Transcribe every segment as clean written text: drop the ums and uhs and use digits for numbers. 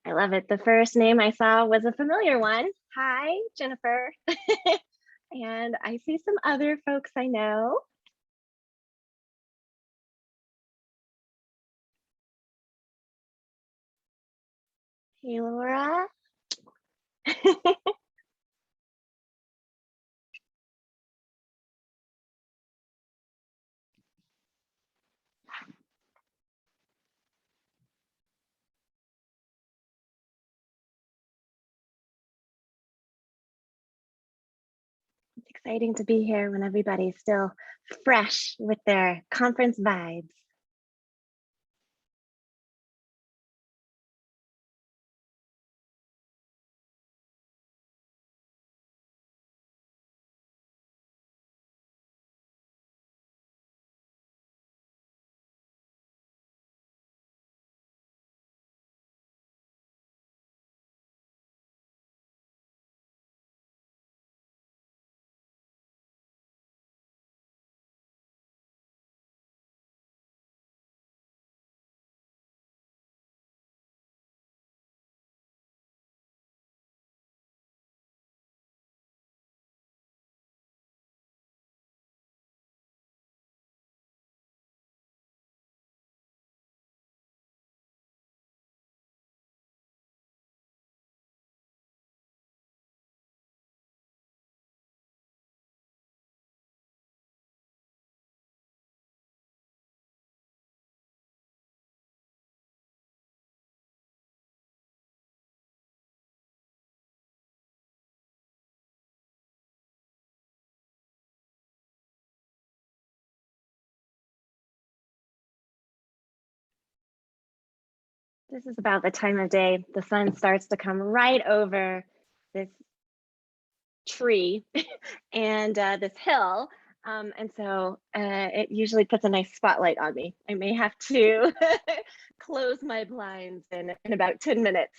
I love it. The first name I saw was a familiar one. Hi, Jennifer. And I see some other folks I know. Hey, Laura. It's exciting to be here when everybody's still fresh with their conference vibes. This is about the time of day the sun starts to come right over this tree and this hill. And so it usually puts a nice spotlight on me. I may have to close my blinds in about 10 minutes.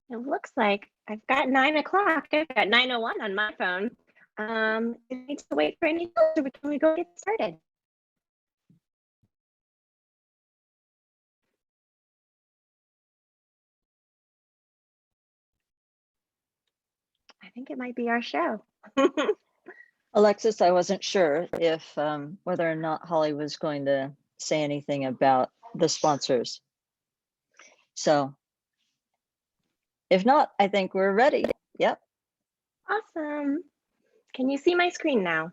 It looks like I've got 9 o'clock. I've got 9:01 on my phone. I need to wait for any or can we go get started? I think it might be our show. Alexis, I wasn't sure if whether or not Holly was going to say anything about the sponsors. So if not, I think we're ready. Yep. Awesome. Can you see my screen now?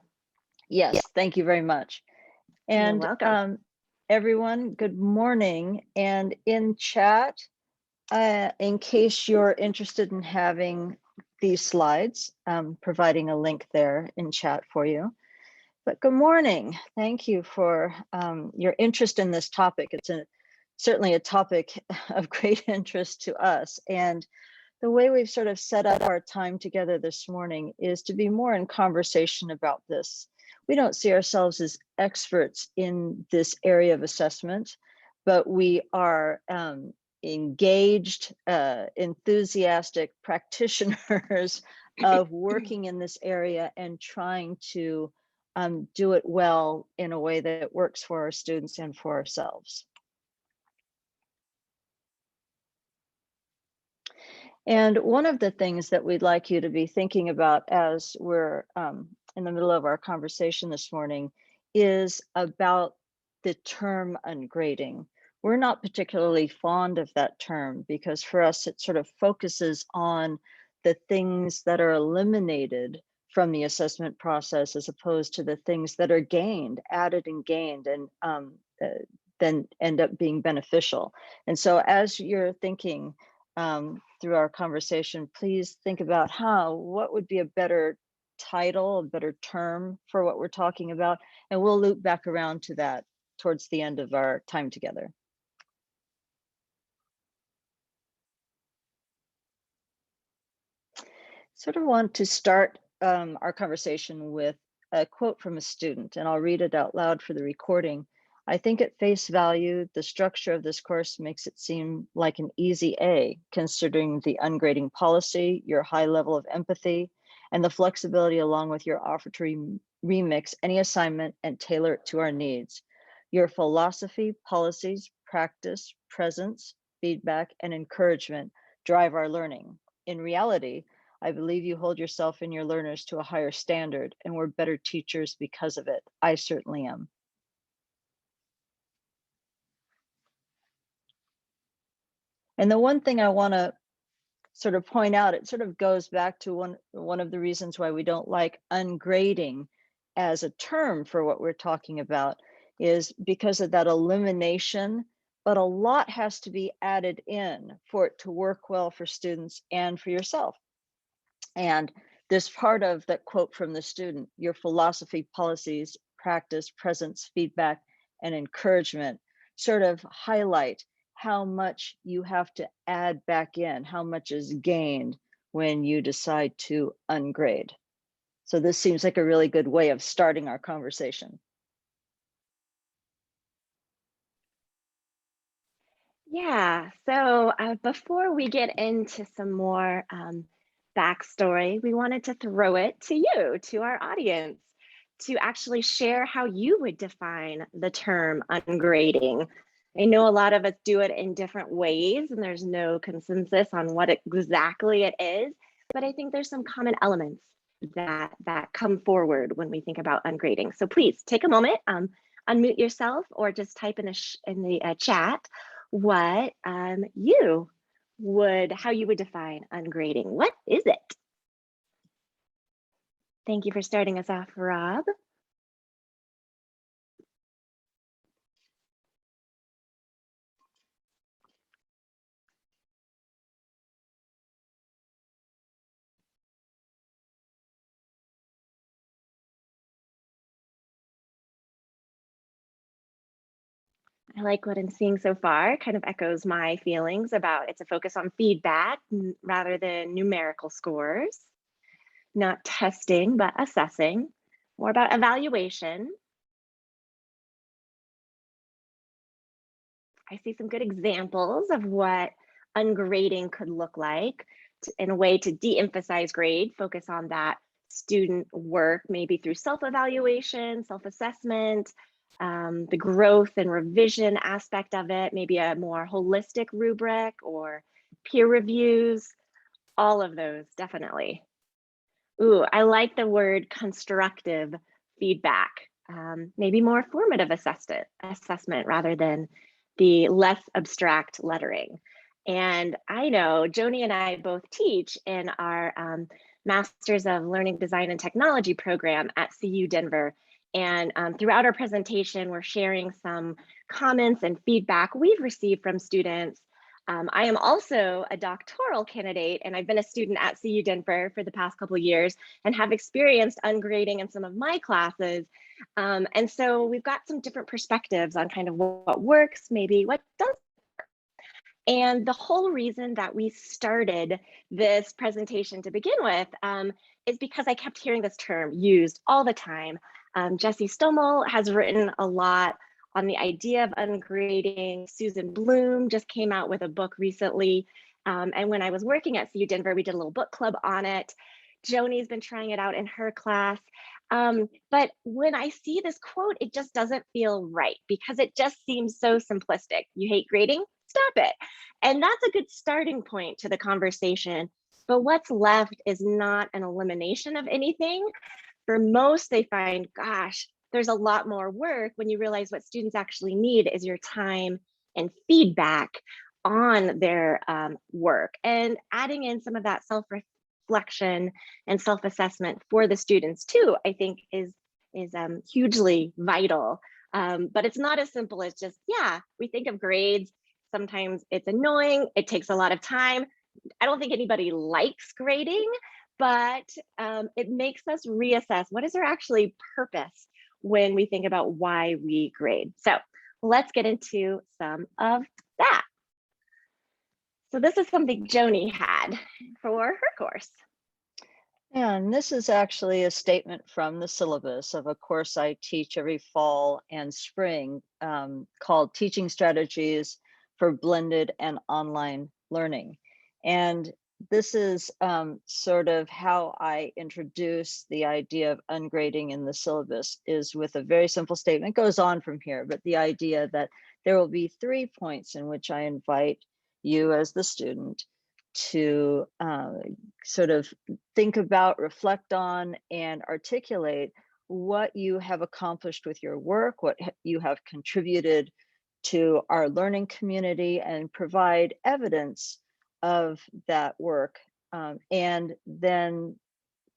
Yes, yeah. Thank you very much. And you're welcome. Everyone, good morning. And in chat, in case you're interested in having these slides, providing a link there in chat for you. But good morning. Thank you for your interest in this topic. It's certainly a topic of great interest to us. And the way we've sort of set up our time together this morning is to be more in conversation about this. We don't see ourselves as experts in this area of assessment, but we are engaged, enthusiastic practitioners of working in this area and trying to do it well in a way that works for our students and for ourselves. And one of the things that we'd like you to be thinking about as we're in the middle of our conversation this morning is about the term ungrading. We're not particularly fond of that term because for us it sort of focuses on the things that are eliminated from the assessment process as opposed to the things that are gained, added and gained, and then end up being beneficial. And so as you're thinking through our conversation, please think about what would be a better title, a better term for what we're talking about, and we'll loop back around to that towards the end of our time together. Sort of want to start our conversation with a quote from a student, and I'll read it out loud for the recording. I think at face value, the structure of this course makes it seem like an easy A, considering the ungrading policy, your high level of empathy, and the flexibility along with your offer to remix any assignment and tailor it to our needs. Your philosophy, policies, practice, presence, feedback, and encouragement drive our learning. In reality, I believe you hold yourself and your learners to a higher standard, and we're better teachers because of it. I certainly am. And the one thing I want to sort of point out, it sort of goes back to one of the reasons why we don't like ungrading as a term for what we're talking about is because of that elimination, but a lot has to be added in for it to work well for students and for yourself. And this part of that quote from the student, your philosophy, policies, practice, presence, feedback, and encouragement sort of highlight how much you have to add back in, how much is gained when you decide to ungrade. So this seems like a really good way of starting our conversation. Yeah, so before we get into some more backstory, we wanted to throw it to you, to our audience, to actually share how you would define the term ungrading. I know a lot of us do it in different ways, and there's no consensus on what exactly it is, but I think there's some common elements that come forward when we think about ungrading. So please take a moment, unmute yourself, or just type in the chat what how you would define ungrading. What is it? Thank you for starting us off, Rob. I like what I'm seeing so far, kind of echoes my feelings about it's a focus on feedback rather than numerical scores, not testing, but assessing, more about evaluation. I see some good examples of what ungrading could look like in a way to de-emphasize grade, focus on that student work, maybe through self-evaluation, self-assessment, the growth and revision aspect of it, maybe a more holistic rubric or peer reviews, all of those, definitely. Ooh, I like the word constructive feedback, maybe more formative assessment rather than the less abstract lettering. And I know Joni and I both teach in our Masters of Learning Design and Technology program at CU Denver. And throughout our presentation, we're sharing some comments and feedback we've received from students. I am also a doctoral candidate, and I've been a student at CU Denver for the past couple of years and have experienced ungrading in some of my classes. And so we've got some different perspectives on kind of what works, maybe what doesn't work. And the whole reason that we started this presentation to begin with is because I kept hearing this term used all the time. Jesse Stommel has written a lot on the idea of ungrading. Susan Bloom just came out with a book recently. And when I was working at CU Denver, we did a little book club on it. Joni's been trying it out in her class. But when I see this quote, it just doesn't feel right because it just seems so simplistic. You hate grading? Stop it. And that's a good starting point to the conversation. But what's left is not an elimination of anything. For most, they find, gosh, there's a lot more work when you realize what students actually need is your time and feedback on their work, and adding in some of that self-reflection and self-assessment for the students too, I think is hugely vital. But it's not as simple as just, yeah, we think of grades. Sometimes it's annoying. It takes a lot of time. I don't think anybody likes grading, but it makes us reassess what is our actually purpose when we think about why we grade. So let's get into some of that. So this is something Joni had for her course. And this is actually a statement from the syllabus of a course I teach every fall and spring called Teaching Strategies for Blended and Online Learning. And this is sort of how I introduce the idea of ungrading in the syllabus, is with a very simple statement. It goes on from here, but the idea that there will be 3 points in which I invite you as the student to sort of think about, reflect on, and articulate what you have accomplished with your work, what you have contributed to our learning community, and provide evidence of that work, and then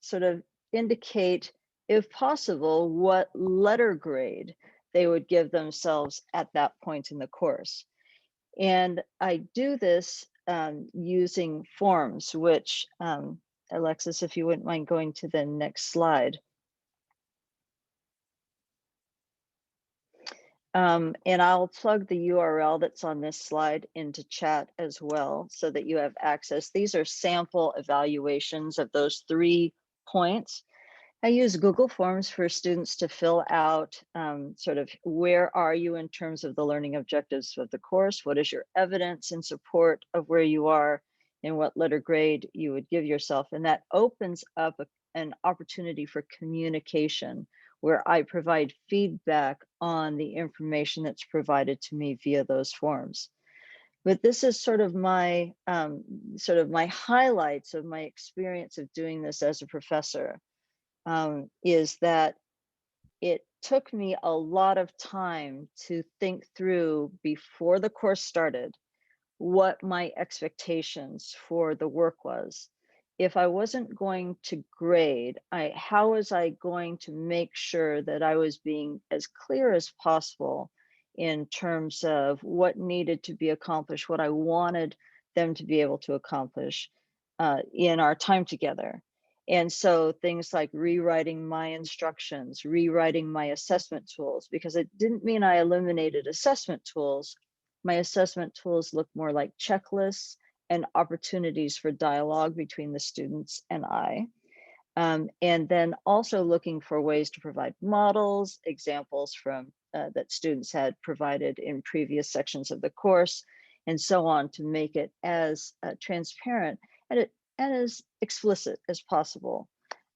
sort of indicate, if possible, what letter grade they would give themselves at that point in the course. And I do this using forms, which, Alexis, if you wouldn't mind going to the next slide. And I'll plug the URL that's on this slide into chat as well, so that you have access. These are sample evaluations of those 3 points. I use Google Forms for students to fill out sort of where are you in terms of the learning objectives of the course? What is your evidence in support of where you are, and what letter grade you would give yourself? And that opens up an opportunity for communication, where I provide feedback on the information that's provided to me via those forms. But this is sort of my highlights of my experience of doing this as a professor. Is that it took me a lot of time to think through, before the course started, what my expectations for the work was. If I wasn't going to grade, how was I going to make sure that I was being as clear as possible in terms of what needed to be accomplished, what I wanted them to be able to accomplish in our time together? And so things like rewriting my instructions, rewriting my assessment tools, because it didn't mean I eliminated assessment tools. My assessment tools look more like checklists and opportunities for dialogue between the students and I. And then also looking for ways to provide models, examples from that students had provided in previous sections of the course, and so on, to make it as transparent and as explicit as possible.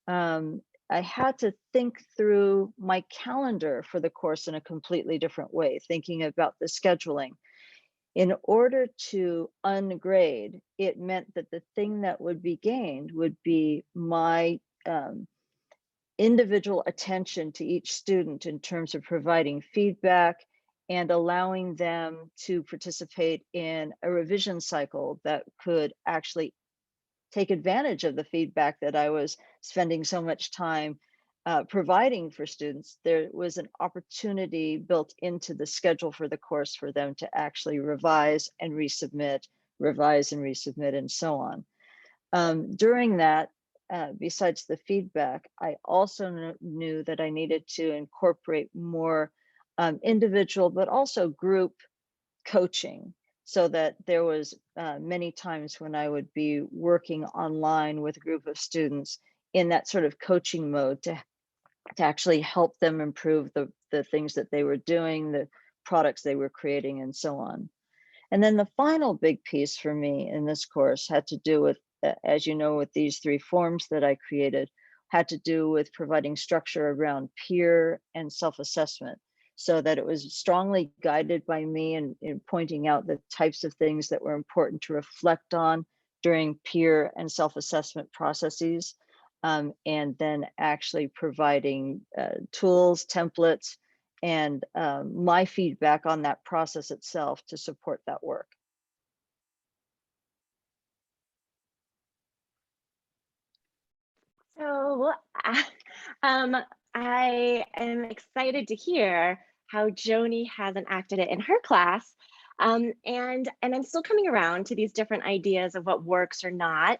I had to think through my calendar for the course in a completely different way, thinking about the scheduling. In order to ungrade, it meant that the thing that would be gained would be my individual attention to each student in terms of providing feedback and allowing them to participate in a revision cycle that could actually take advantage of the feedback that I was spending so much time providing for students. There was an opportunity built into the schedule for the course for them to actually revise and resubmit, and so on. During that, besides the feedback, I also knew that I needed to incorporate more individual, but also group coaching, so that there was many times when I would be working online with a group of students in that sort of coaching mode to actually help them improve the things that they were doing, products they were creating and so on. And then the final big piece for me in this course had to do with, as you know, with these 3 forms that I created, had to do with providing structure around peer and self-assessment, so that it was strongly guided by me in pointing out the types of things that were important to reflect on during peer and self-assessment processes, and then actually providing tools, templates, and my feedback on that process itself to support that work. So I am excited to hear how Joni has enacted it in her class. And I'm still coming around to these different ideas of what works or not.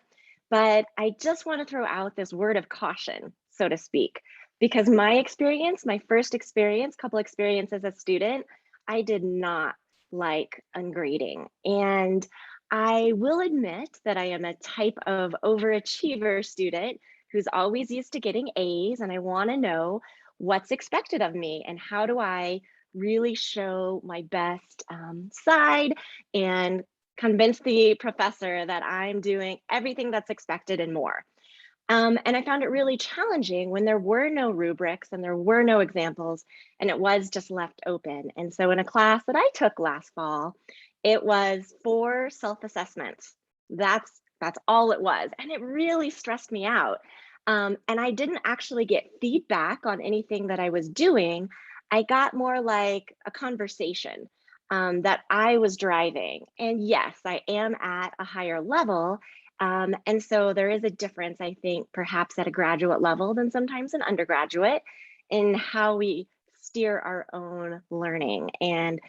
But I just want to throw out this word of caution, so to speak, because my experience, my first experience, couple experiences as a student, I did not like ungrading. And I will admit that I am a type of overachiever student who's always used to getting A's, and I want to know what's expected of me and how do I really show my best side and convince the professor that I'm doing everything that's expected and more. And I found it really challenging when there were no rubrics and there were no examples and it was just left open. And so in a class that I took last fall, it was 4 self-assessments. That's all it was. And it really stressed me out. And I didn't actually get feedback on anything that I was doing. I got more like a conversation that I was driving. And yes, I am at a higher level. And so there is a difference, I think, perhaps at a graduate level than sometimes an undergraduate in how we steer our own learning. And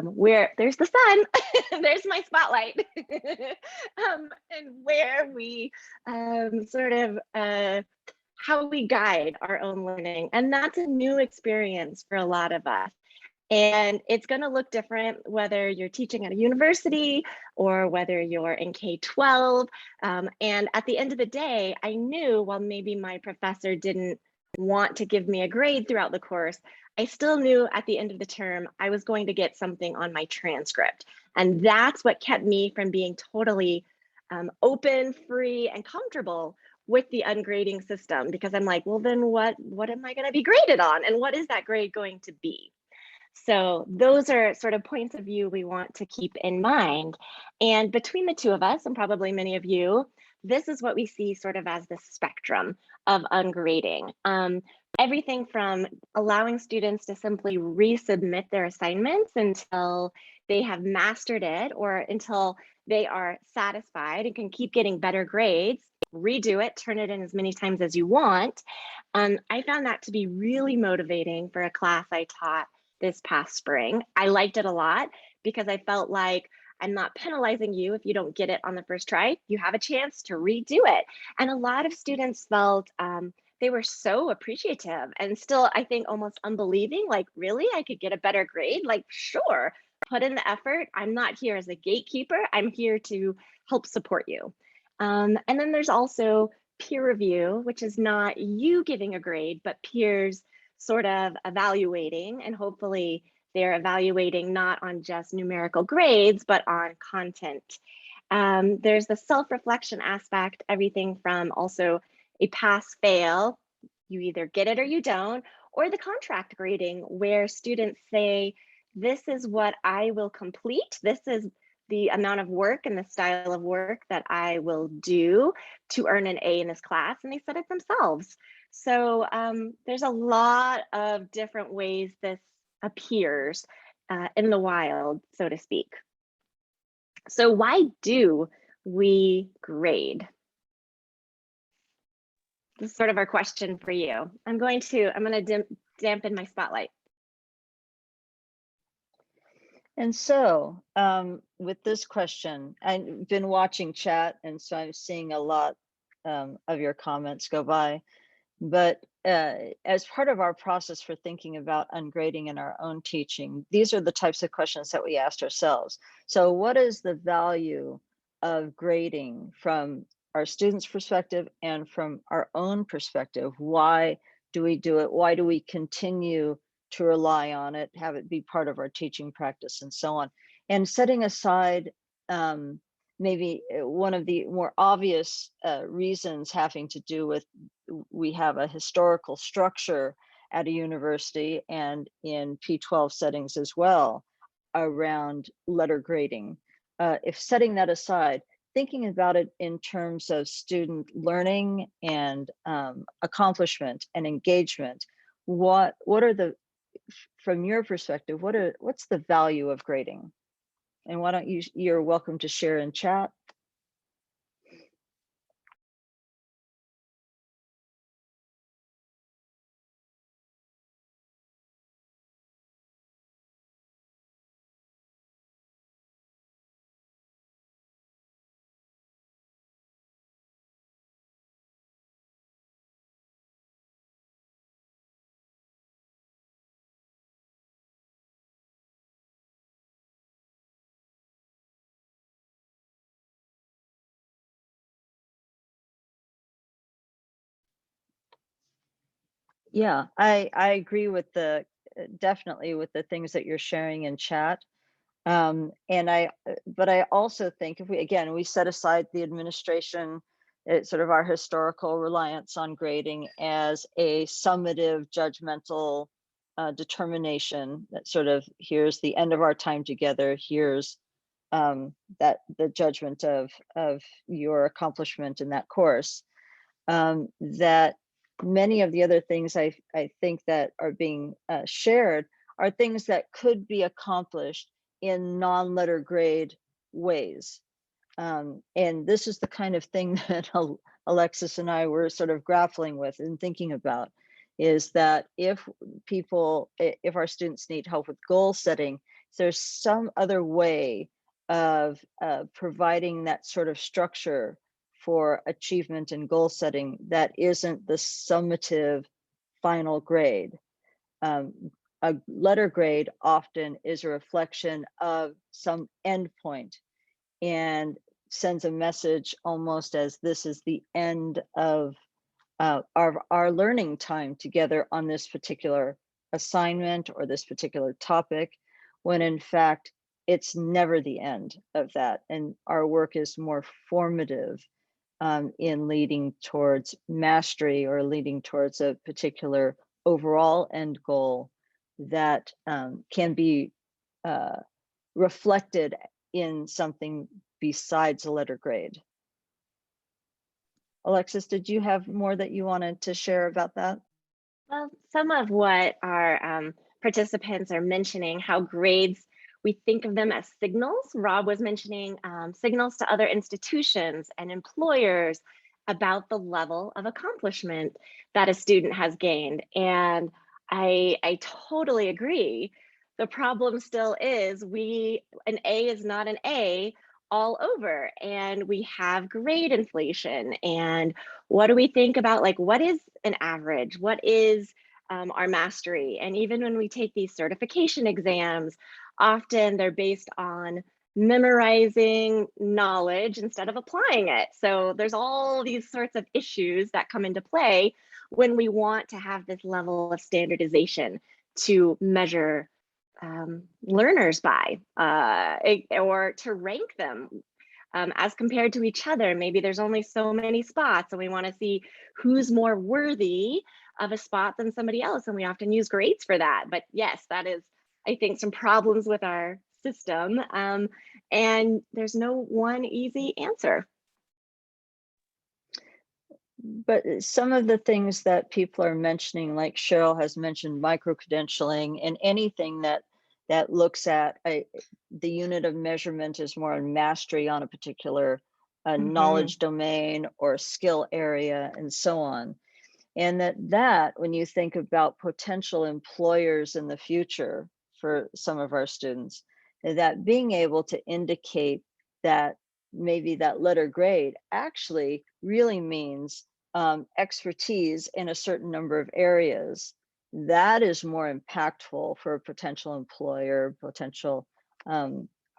where there's the sun, there's my spotlight, and where we sort of how we guide our own learning. And that's a new experience for a lot of us. And it's going to look different whether you're teaching at a university or whether you're in K-12. And at the end of the day, I knew while maybe my professor didn't want to give me a grade throughout the course, I still knew at the end of the term, I was going to get something on my transcript. And that's what kept me from being totally open, free, and comfortable with the ungrading system, because I'm like, well, then what am I going to be graded on? And what is that grade going to be? So those are sort of points of view we want to keep in mind. And between the two of us, and probably many of you, this is what we see sort of as the spectrum of ungrading. Everything from allowing students to simply resubmit their assignments until they have mastered it or until they are satisfied and can keep getting better grades, redo it, turn it in as many times as you want. I found that to be really motivating for a class I taught this past spring. I liked it a lot because I felt like I'm not penalizing you if you don't get it on the first try. You have a chance to redo it. And a lot of students felt they were so appreciative and still, I think, almost unbelieving, like, really, I could get a better grade? Like, sure, put in the effort. I'm not here as a gatekeeper. I'm here to help support you. And then there's also peer review, which is not you giving a grade, but peers sort of evaluating, and hopefully they're evaluating not on just numerical grades, but on content. There's the self-reflection aspect, everything from also a pass-fail, you either get it or you don't, or the contract grading where students say, this is what I will complete, this is the amount of work and the style of work that I will do to earn an A in this class, and they set it themselves. So there's a lot of different ways this appears in the wild, so to speak. So why do we grade? This is sort of our question for you. I'm going to dampen my spotlight. And so with this question, I've been watching chat, and so I'm seeing a lot of your comments go by. But as part of our process for thinking about ungrading in our own teaching, these are the types of questions that we asked ourselves. So what is the value of grading from our students' perspective and from our own perspective? Why do we do it? Why do we continue to rely on it, have it be part of our teaching practice, and so on. And setting aside maybe one of the more obvious reasons having to do with we have a historical structure at a university and in P12 settings as well around letter grading. If setting that aside, thinking about it in terms of student learning and accomplishment and engagement, what are the, from your perspective, what's the value of grading? And why don't you're welcome to share in chat. Yeah, I agree with the definitely with the things that you're sharing in chat. But I also think if we set aside the administration, sort of our historical reliance on grading as a summative judgmental determination that sort of here's the end of our time together, here's that the judgment of your accomplishment in that course, that many of the other things I think that are being shared are things that could be accomplished in non-letter grade ways. And this is the kind of thing that Alexis and I were sort of grappling with and thinking about, is that if our students need help with goal setting, there's some other way of providing that sort of structure for achievement and goal setting that isn't the summative final grade. A letter grade often is a reflection of some endpoint and sends a message almost as this is the end of our learning time together on this particular assignment or this particular topic, when in fact it's never the end of that, and our work is more formative in leading towards mastery or leading towards a particular overall end goal that can be reflected in something besides a letter grade. Alexis, did you have more that you wanted to share about that? Well, some of what our participants are mentioning, how grades, we think of them as signals. Rob was mentioning signals to other institutions and employers about the level of accomplishment that a student has gained. And I totally agree. The problem still is an A is not an A all over, and we have grade inflation. And what do we think about, like, what is an average? What is our mastery? And even when we take these certification exams, often they're based on memorizing knowledge instead of applying it. So there's all these sorts of issues that come into play when we want to have this level of standardization to measure learners by, or to rank them as compared to each other. Maybe there's only so many spots and we want to see who's more worthy of a spot than somebody else, and we often use grades for that. But yes, that is, I think, some problems with our system, and there's no one easy answer. But some of the things that people are mentioning, like Cheryl has mentioned, micro-credentialing, and anything that looks at the unit of measurement is more on mastery on a particular knowledge domain or skill area and so on. And that when you think about potential employers in the future for some of our students, that being able to indicate that maybe that letter grade actually really means expertise in a certain number of areas, that is more impactful for a potential employer, potential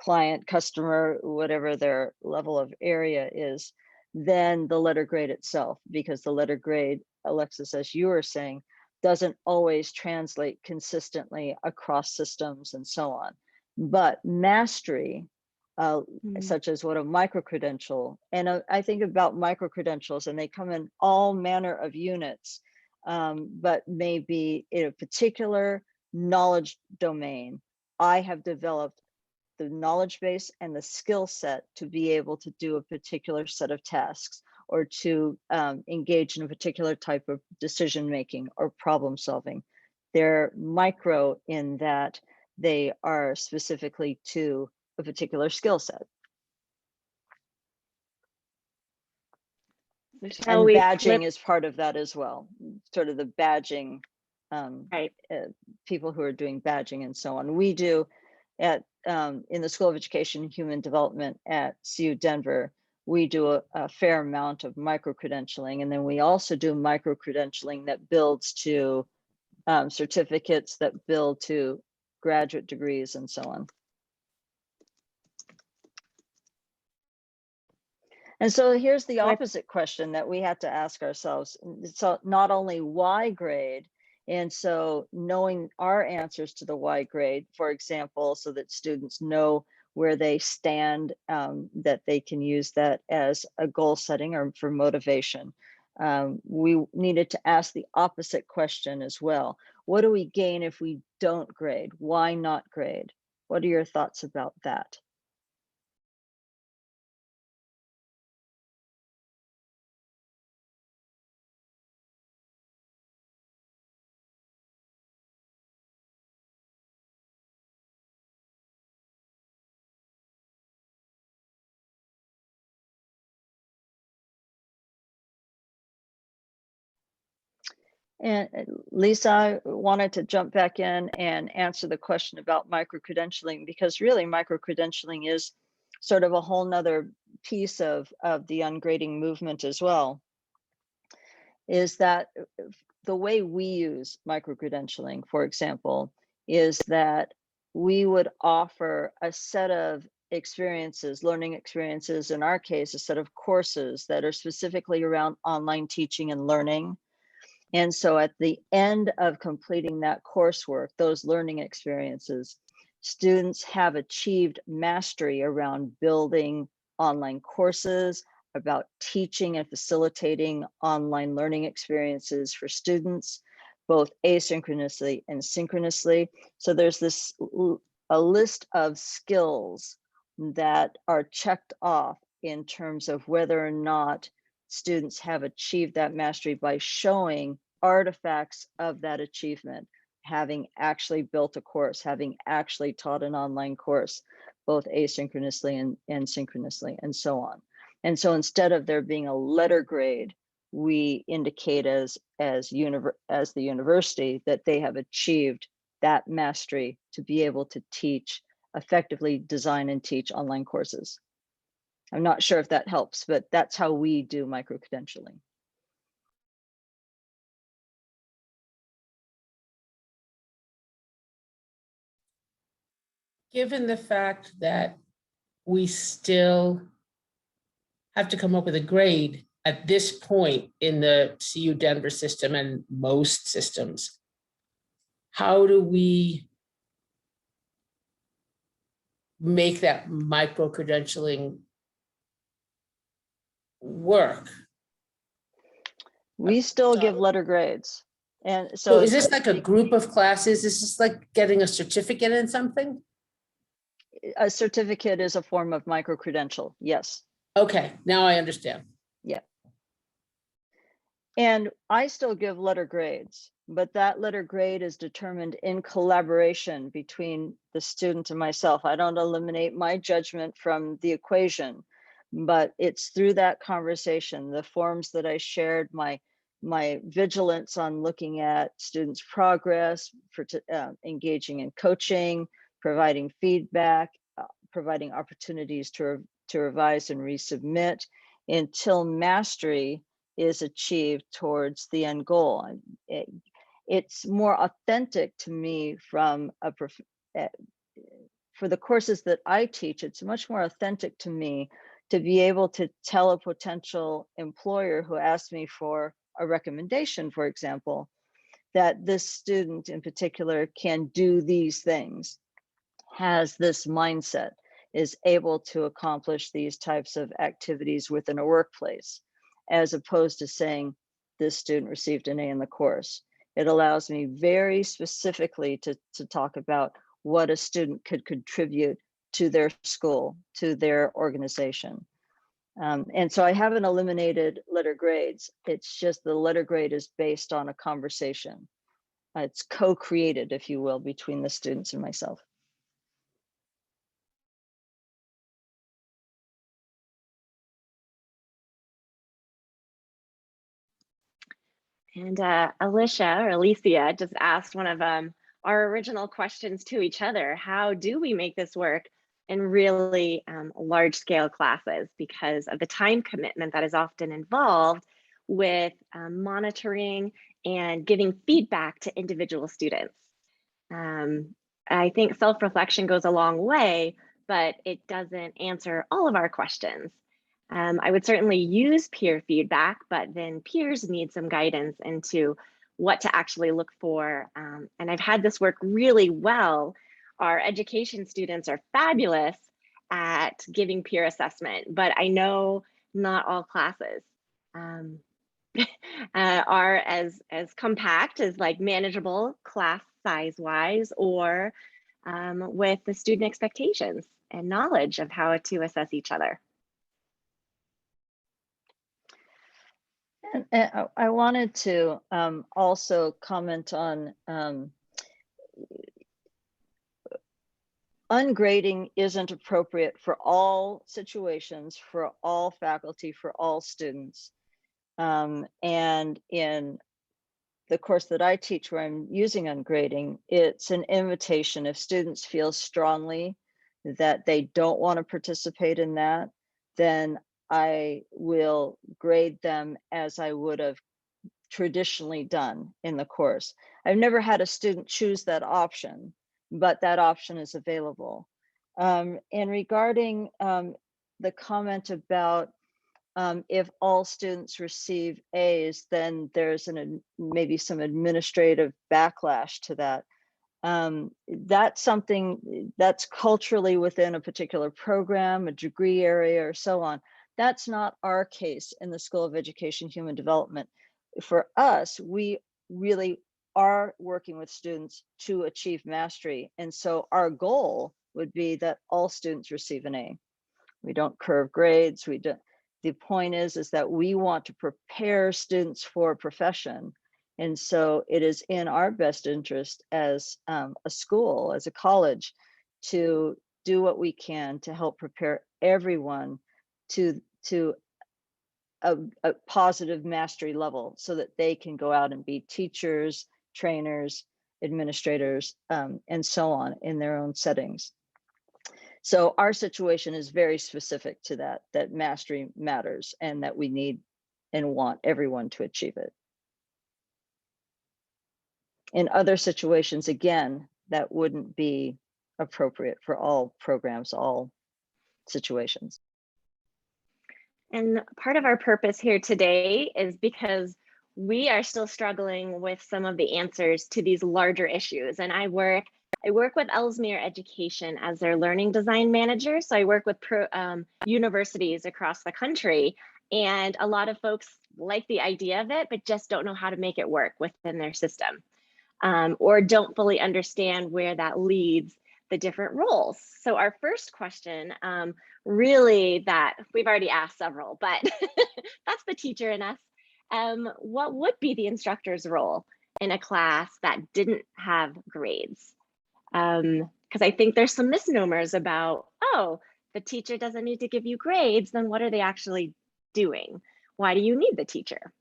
client, customer, whatever their level of area is, than the letter grade itself. Because the letter grade, Alexis, as you were saying, doesn't always translate consistently across systems and so on. But mastery, such as what a micro-credential, and I think about micro-credentials, and they come in all manner of units, but maybe in a particular knowledge domain, I have developed the knowledge base and the skill set to be able to do a particular set of tasks, or to engage in a particular type of decision making or problem solving. They're micro in that they are specifically to a particular skill set. And badging is part of that as well, sort of the badging, right. People who are doing badging and so on. We do at in the School of Education and Human Development at CU Denver, we do a fair amount of micro-credentialing, and then we also do micro-credentialing that builds to certificates, that build to graduate degrees and so on. And so here's the opposite question that we have to ask ourselves. So not only why grade, and so knowing our answers to the why grade, for example, so that students know where they stand, that they can use that as a goal setting or for motivation. We needed to ask the opposite question as well. What do we gain if we don't grade? Why not grade? What are your thoughts about that? And Lisa, I wanted to jump back in and answer the question about micro-credentialing, because really micro-credentialing is sort of a whole nother piece of the ungrading movement as well. Is that the way we use micro-credentialing, for example, is that we would offer a set of experiences, learning experiences, in our case, a set of courses that are specifically around online teaching and learning. And so at the end of completing that coursework, those learning experiences, students have achieved mastery around building online courses, about teaching and facilitating online learning experiences for students, both asynchronously and synchronously. So there's a list of skills that are checked off in terms of whether or not students have achieved that mastery by showing artifacts of that achievement, having actually built a course, having actually taught an online course, both asynchronously and synchronously, and so on. And so instead of there being a letter grade, we indicate as the university that they have achieved that mastery to be able to teach, effectively design and teach online courses. I'm not sure if that helps, but that's how we do micro-credentialing. Given the fact that we still have to come up with a grade at this point in the CU Denver system and most systems, how do we make that micro-credentialing work? We still give letter grades. And so is this like a group of classes? Is this like getting a certificate in something? A certificate is a form of micro-credential, yes. Okay, now I understand. Yeah. And I still give letter grades, but that letter grade is determined in collaboration between the student and myself. I don't eliminate my judgment from the equation, but it's through that conversation, the forms that I shared, my vigilance on looking at students' progress, for engaging in coaching, providing feedback, providing opportunities to revise and resubmit until mastery is achieved towards the end goal. It's more authentic to me from for the courses that I teach, it's much more authentic to me to be able to tell a potential employer who asks me for a recommendation, for example, that this student in particular can do these things, has this mindset, is able to accomplish these types of activities within a workplace, as opposed to saying this student received an A in the course. It allows me very specifically to talk about what a student could contribute to their school, to their organization. And so I haven't eliminated letter grades. It's just the letter grade is based on a conversation. It's co-created, if you will, between the students and myself. And Alicia just asked one of our original questions to each other. How do we make this work in really large scale classes because of the time commitment that is often involved with monitoring and giving feedback to individual students? I think self-reflection goes a long way, but it doesn't answer all of our questions. I would certainly use peer feedback, but then peers need some guidance into what to actually look for. And I've had this work really well. Our education students are fabulous at giving peer assessment, but I know not all classes are as compact as like manageable class size wise, or with the student expectations and knowledge of how to assess each other. And I wanted to also comment on ungrading isn't appropriate for all situations, for all faculty, for all students. And in the course that I teach where I'm using ungrading, it's an invitation. If students feel strongly that they don't want to participate in that, then I will grade them as I would have traditionally done in the course. I've never had a student choose that option, but that option is available. And regarding the comment about if all students receive A's, then there's maybe some administrative backlash to that. That's something that's culturally within a particular program, a degree area, or so on. That's not our case in the School of Education Human Development. For us, we really are working with students to achieve mastery. And so our goal would be that all students receive an A. We don't curve grades. We don't. The point is that we want to prepare students for a profession. And so it is in our best interest as a school, as a college, to do what we can to help prepare everyone to a positive mastery level so that they can go out and be teachers, trainers, administrators, and so on in their own settings. So our situation is very specific to that mastery matters and that we need and want everyone to achieve it. In other situations, again, that wouldn't be appropriate for all programs, all situations. And part of our purpose here today is because we are still struggling with some of the answers to these larger issues. And I work with Ellesmere Education as their learning design manager. So I work with universities across the country, and a lot of folks like the idea of it, but just don't know how to make it work within their system, or don't fully understand where that leads the different roles. So our first question, really that we've already asked several, but that's the teacher in us. What would be the instructor's role in a class that didn't have grades? Because I think there's some misnomers about, oh, the teacher doesn't need to give you grades, then what are they actually doing? Why do you need the teacher?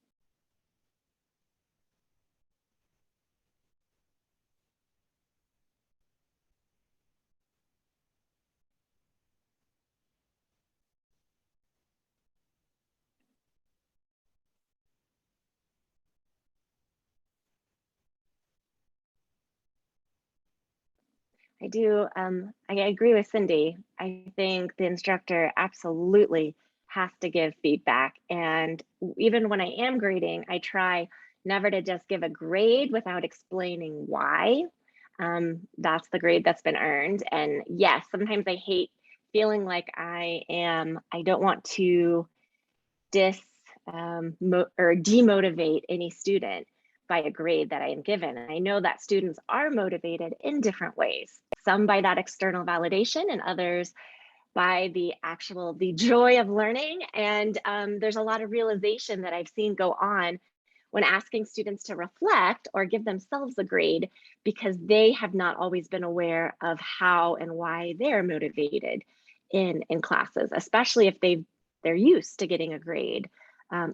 I do. I agree with Cindy. I think the instructor absolutely has to give feedback. And even when I am grading, I try never to just give a grade without explaining why. That's the grade that's been earned. And yes, sometimes I hate feeling like I don't want to or demotivate any student by a grade that I am given. And I know that students are motivated in different ways, some by that external validation and others by the joy of learning. And there's a lot of realization that I've seen go on when asking students to reflect or give themselves a grade, because they have not always been aware of how and why they're motivated in classes, especially if they're used to getting a grade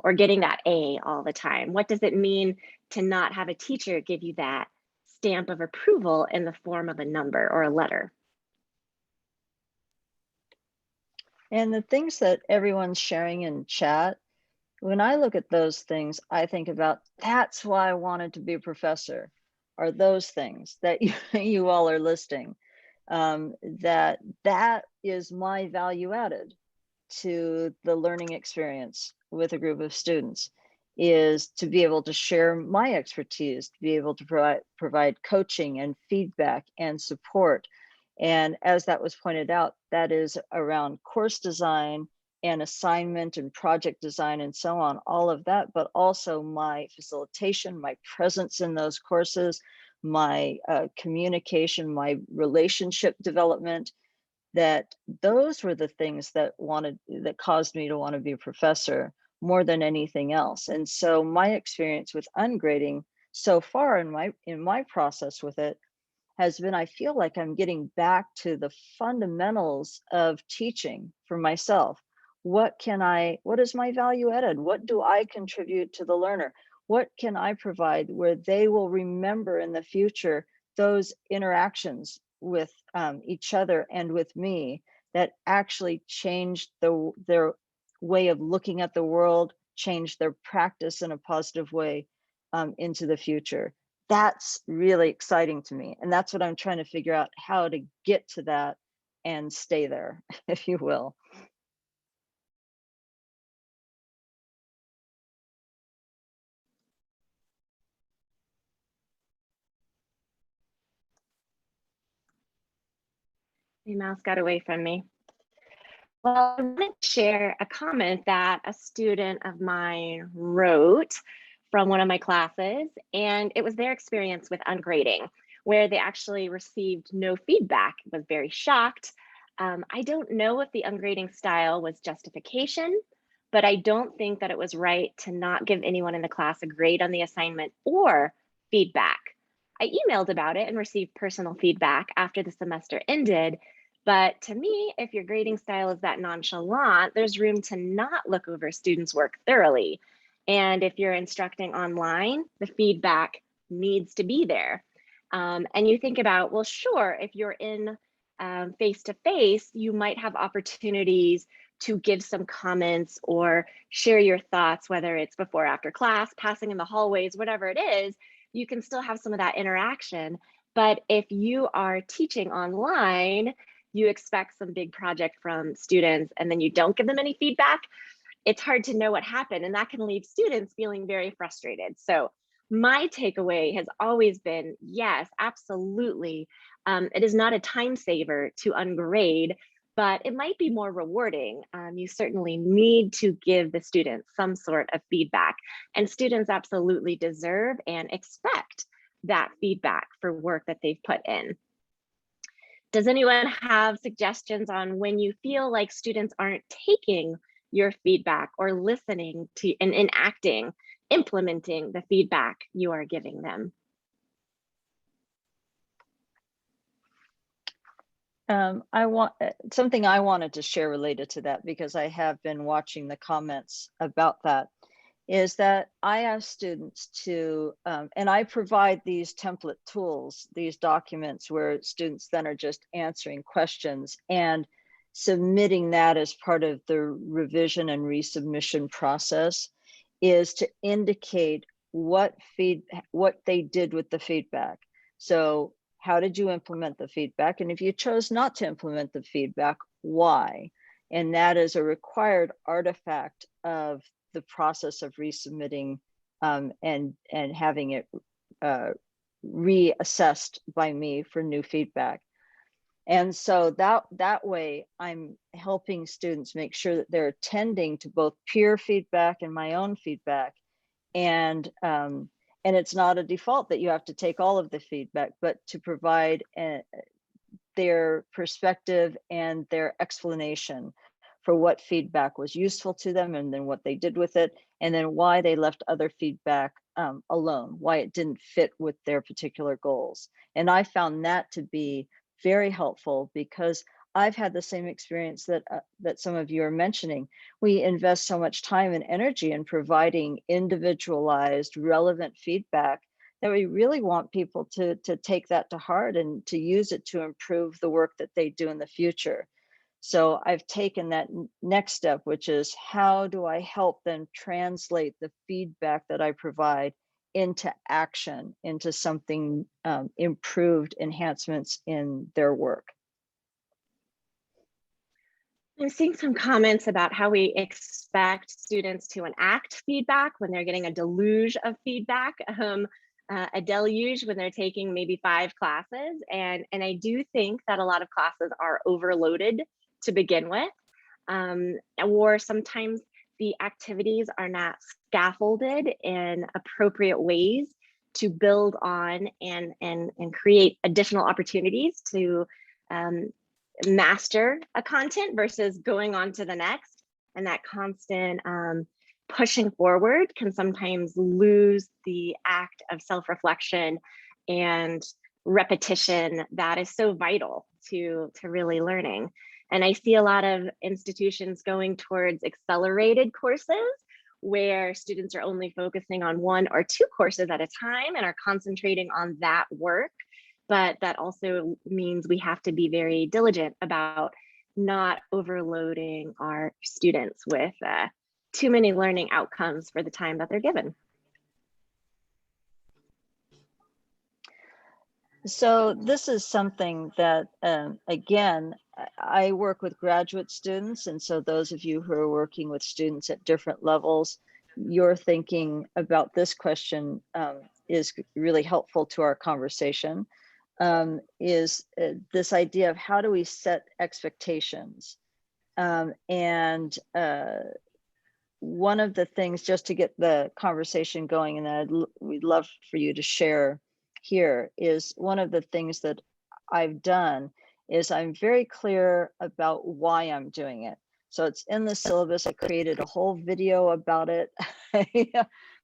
or getting that A all the time. What does it mean to not have a teacher give you that stamp of approval in the form of a number or a letter? And the things that everyone's sharing in chat, when I look at those things, I think about, that's why I wanted to be a professor, are those things that you all are listing. That is my value added to the learning experience with a group of students, is to be able to share my expertise, to be able to provide coaching and feedback and support. And as that was pointed out, that is around course design and assignment and project design and so on, all of that, but also my facilitation, my presence in those courses, my communication, my relationship development, that those were the things that caused me to want to be a professor more than anything else. And so my experience with ungrading so far in my process with it has been, I feel like I'm getting back to the fundamentals of teaching for myself. What is my value added? What do I contribute to the learner? What can I provide where they will remember in the future those interactions with each other and with me that actually changed their way of looking at the world, changed their practice in a positive way into the future? That's really exciting to me. And that's what I'm trying to figure out, how to get to that and stay there, if you will. My mouse got away from me. Well, I want to share a comment that a student of mine wrote from one of my classes, and it was their experience with ungrading, where they actually received no feedback, was very shocked. I don't know if the ungrading style was justification, but I don't think that it was right to not give anyone in the class a grade on the assignment or feedback. I emailed about it and received personal feedback after the semester ended. But to me, if your grading style is that nonchalant, there's room to not look over students' work thoroughly. And if you're instructing online, the feedback needs to be there. And you think about, well, sure, if you're in face-to-face, you might have opportunities to give some comments or share your thoughts, whether it's before, after class, passing in the hallways, whatever it is, you can still have some of that interaction. But if you are teaching online, you expect some big project from students and then you don't give them any feedback, it's hard to know what happened, and that can leave students feeling very frustrated. So my takeaway has always been, yes, absolutely. It is not a time saver to ungrade, but it might be more rewarding. You certainly need to give the students some sort of feedback, and students absolutely deserve and expect that feedback for work that they've put in. Does anyone have suggestions on when you feel like students aren't taking your feedback or listening to and enacting, implementing the feedback you are giving them? Something I wanted to share related to that, because I have been watching the comments about that, is that I ask students to, and I provide these template tools, these documents where students then are just answering questions and submitting that as part of the revision and resubmission process, is to indicate what they did with the feedback. So how did you implement the feedback? And if you chose not to implement the feedback, why? And that is a required artifact of the process of resubmitting and having it reassessed by me for new feedback. And so that way I'm helping students make sure that they're attending to both peer feedback and my own feedback. And it's not a default that you have to take all of the feedback, but to provide their perspective and their explanation for what feedback was useful to them, and then what they did with it, and then why they left other feedback alone, why it didn't fit with their particular goals. And I found that to be very helpful, because I've had the same experience that that some of you are mentioning. We invest so much time and energy in providing individualized, relevant feedback that we really want people to take that to heart and to use it to improve the work that they do in the future. So I've taken that next step, which is how do I help them translate the feedback that I provide into action, into something improved enhancements in their work. I'm seeing some comments about how we expect students to enact feedback when they're getting a deluge of feedback, a deluge when they're taking maybe 5 classes. And I do think that a lot of classes are overloaded to begin with, or sometimes the activities are not scaffolded in appropriate ways to build on and create additional opportunities to master a content versus going on to the next. And that constant pushing forward can sometimes lose the act of self-reflection and repetition that is so vital to really learning. And I see a lot of institutions going towards accelerated courses where students are only focusing on 1 or 2 courses at a time and are concentrating on that work. But that also means we have to be very diligent about not overloading our students with too many learning outcomes for the time that they're given. So this is something that, again, I work with graduate students. And so those of you who are working with students at different levels, your thinking about this question is really helpful to our conversation, is this idea of how do we set expectations? And one of the things, just to get the conversation going, and we'd love for you to share here, is one of the things that I've done is I'm very clear about why I'm doing it. So it's in the syllabus. I created a whole video about it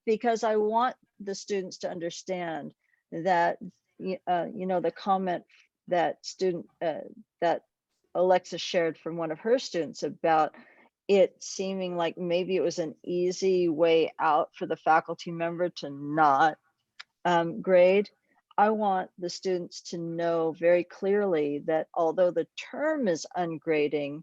because I want the students to understand that, you know, the comment that that Alexa shared from one of her students about it seeming like maybe it was an easy way out for the faculty member to not grade. I want the students to know very clearly that although the term is ungrading,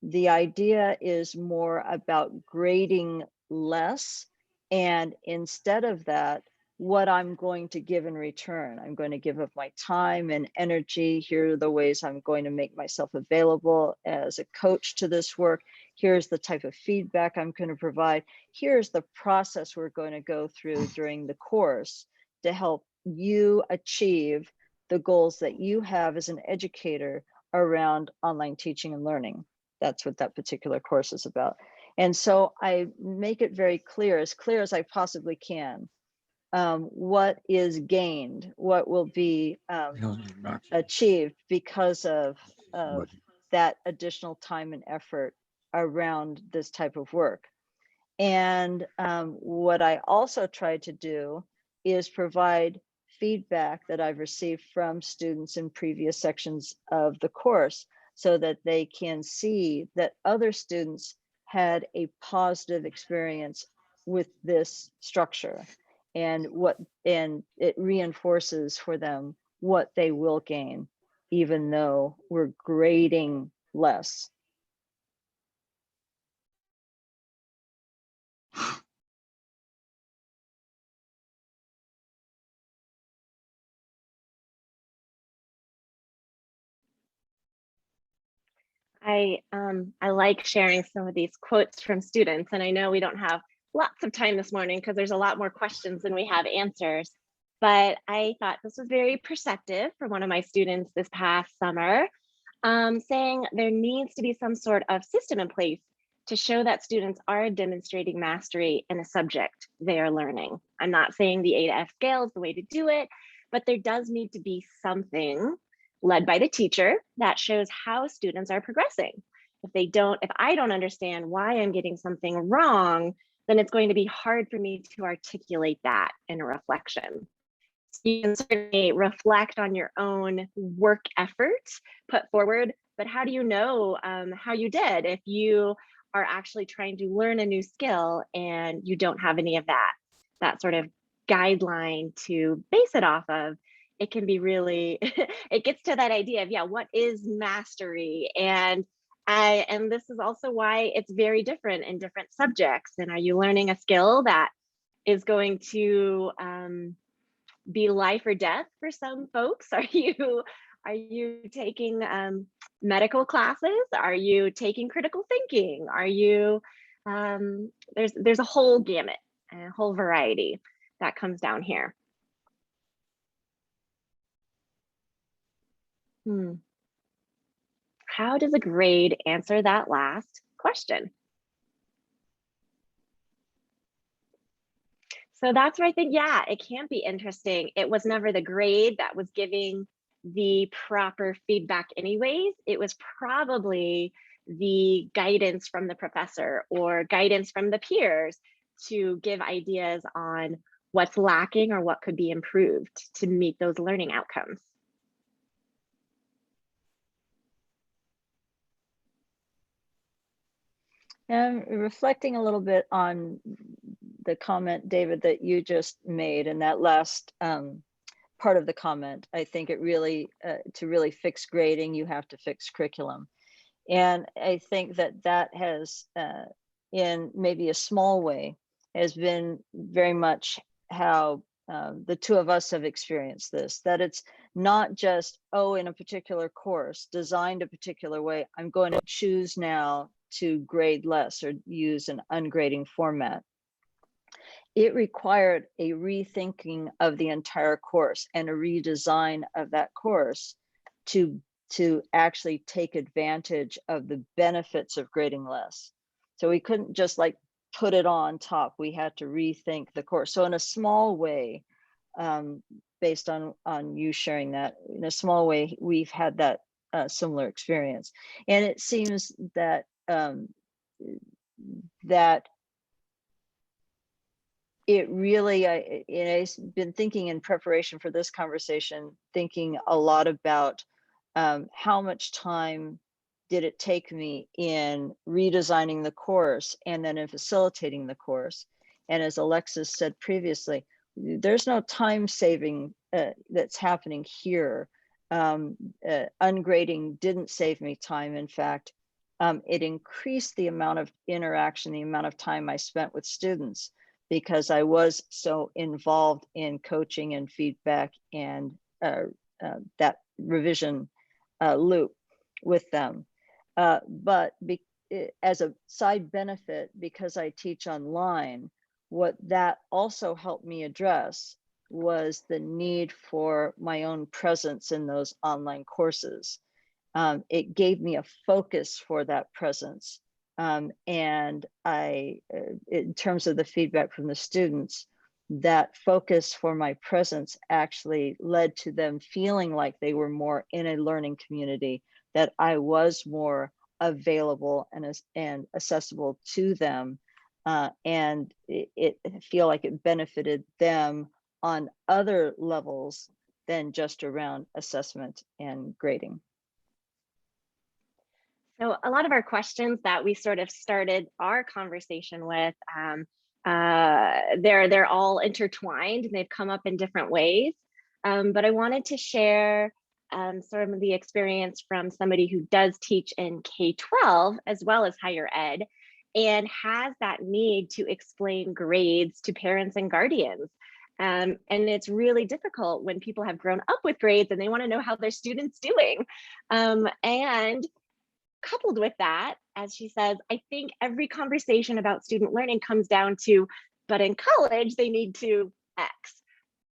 the idea is more about grading less. And instead of that, what I'm going to give in return, I'm going to give of my time and energy. Here are the ways I'm going to make myself available as a coach to this work. Here's the type of feedback I'm going to provide. Here's the process we're going to go through during the course to help you achieve the goals that you have as an educator around online teaching and learning. That's what that particular course is about. And so I make it very clear as I possibly can, what is gained, what will be achieved because of that additional time and effort around this type of work. And what I also try to do is provide feedback that I've received from students in previous sections of the course so that they can see that other students had a positive experience with this structure, and it reinforces for them what they will gain, even though we're grading less. I like sharing some of these quotes from students, and I know we don't have lots of time this morning because there's a lot more questions than we have answers. But I thought this was very perceptive for one of my students this past summer, saying there needs to be some sort of system in place to show that students are demonstrating mastery in a subject they are learning. I'm not saying the A to F scale is the way to do it, but there does need to be something led by the teacher that shows how students are progressing. If I don't understand why I'm getting something wrong, then it's going to be hard for me to articulate that in a reflection. You can certainly reflect on your own work effort put forward, but how do you know how you did if you are actually trying to learn a new skill and you don't have any of that sort of guideline to base it off of? It can be really, it gets to that idea of, yeah, what is mastery? And this is also why it's very different in different subjects. And are you learning a skill that is going to be life or death for some folks? Are you taking medical classes? Are you taking critical thinking? Are you there's a whole gamut, a whole variety that comes down here. How does a grade answer that last question? So that's where I think, yeah, it can be interesting. It was never the grade that was giving the proper feedback anyways. It was probably the guidance from the professor or guidance from the peers to give ideas on what's lacking or what could be improved to meet those learning outcomes. And reflecting a little bit on the comment, David, that you just made, and that last part of the comment, I think it really, to really fix grading, you have to fix curriculum. And I think that has, in maybe a small way, has been very much how the two of us have experienced this, that it's not just, oh, in a particular course, designed a particular way, I'm going to choose now to grade less or use an ungrading format. It required a rethinking of the entire course and a redesign of that course to actually take advantage of the benefits of grading less. So we couldn't just like put it on top. We had to rethink the course. So in a small way, based on you sharing that, in a small way, we've had that similar experience. And it seems that that it really, I've been thinking in preparation for this conversation, thinking a lot about how much time did it take me in redesigning the course and then in facilitating the course. And as Alexis said previously, there's no time saving that's happening here. Ungrading didn't save me time. In fact, it increased the amount of interaction, the amount of time I spent with students, because I was so involved in coaching and feedback and that revision loop with them. But as a side benefit, because I teach online, what that also helped me address was the need for my own presence in those online courses. It gave me a focus for that presence. And in terms of the feedback from the students, that focus for my presence actually led to them feeling like they were more in a learning community, that I was more available and accessible to them. And I feel like it benefited them on other levels than just around assessment and grading. So a lot of our questions that we sort of started our conversation with, they're all intertwined and they've come up in different ways. But I wanted to share sort of the experience from somebody who does teach in K-12 as well as higher ed and has that need to explain grades to parents and guardians. And it's really difficult when people have grown up with grades and they want to know how their student's doing. And coupled with that, as she says, I think every conversation about student learning comes down to, but in college, they need to X.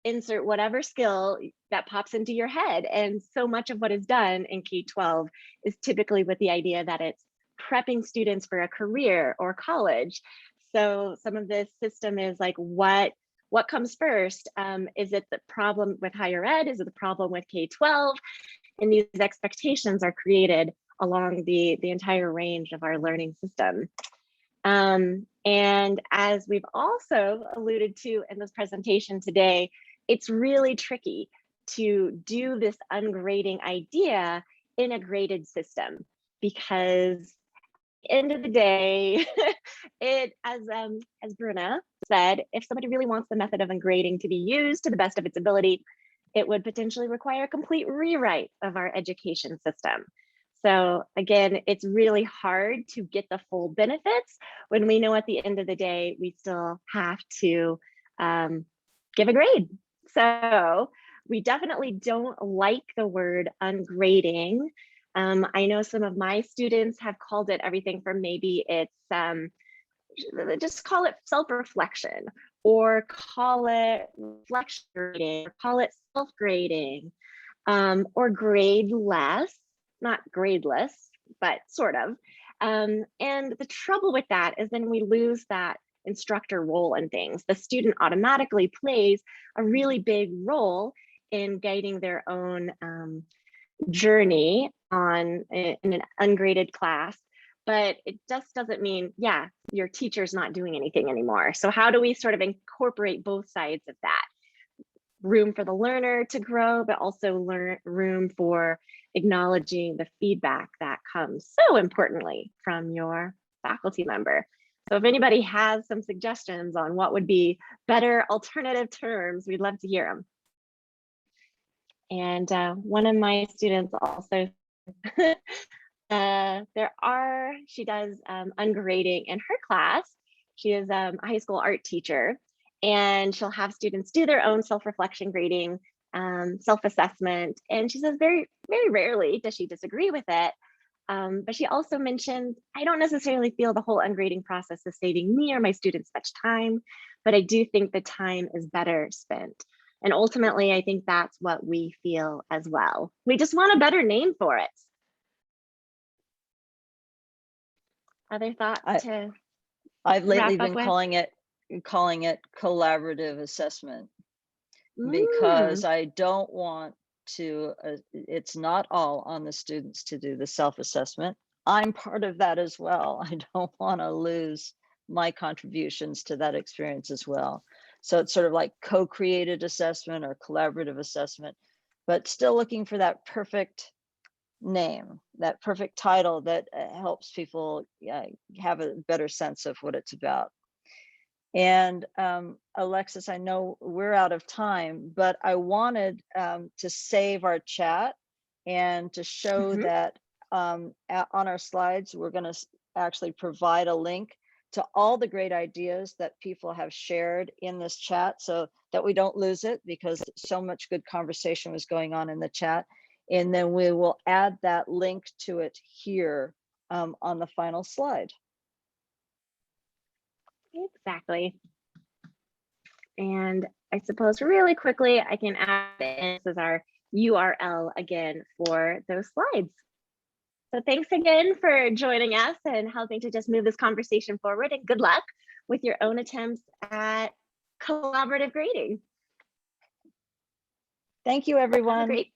Insert whatever skill that pops into your head. And so much of what is done in K-12 is typically with the idea that it's prepping students for a career or college. So some of this system is like, what comes first? Is it the problem with higher ed? Is it the problem with K-12? And these expectations are created along the entire range of our learning system. And as we've also alluded to in this presentation today, it's really tricky to do this ungrading idea in a graded system, because at the end of the day, it, as Bruna said, if somebody really wants the method of ungrading to be used to the best of its ability, it would potentially require a complete rewrite of our education system. So again, it's really hard to get the full benefits when we know at the end of the day, we still have to give a grade. So we definitely don't like the word ungrading. I know some of my students have called it everything from maybe it's just call it self-reflection, or call it reflection grading, or call it self-grading, or grade less, not gradeless, but sort of. And the trouble with that is then we lose that instructor role in things. The student automatically plays a really big role in guiding their own journey in an ungraded class, but it just doesn't mean, yeah, your teacher's not doing anything anymore. So how do we sort of incorporate both sides of that? Room for the learner to grow, but also room for acknowledging the feedback that comes so importantly from your faculty member. So if anybody has some suggestions on what would be better alternative terms, we'd love to hear them. And one of my students also, she does ungrading in her class. She is a high school art teacher, and she'll have students do their own self-reflection grading, self-assessment. And she says very, very rarely does she disagree with it. But she also mentioned, I don't necessarily feel the whole ungrading process is saving me or my students much time, but I do think the time is better spent. And ultimately, I think that's what we feel as well. We just want a better name for it. Other thoughts? I've lately been with? calling it collaborative assessment, because I don't want to, it's not all on the students to do the self-assessment. I'm part of that as well. I don't want to lose my contributions to that experience as well. So it's sort of like co-created assessment or collaborative assessment, but still looking for that perfect name, that perfect title that helps people have a better sense of what it's about. And Alexis, I know we're out of time, but I wanted to save our chat and to show that on our slides, we're going to actually provide a link to all the great ideas that people have shared in this chat, so that we don't lose it, because so much good conversation was going on in the chat. And then we will add that link to it here on the final slide. Exactly. And I suppose really quickly, I can add in, this is our URL again for those slides. So thanks again for joining us and helping to just move this conversation forward, and good luck with your own attempts at collaborative grading. Thank you, everyone. Have a great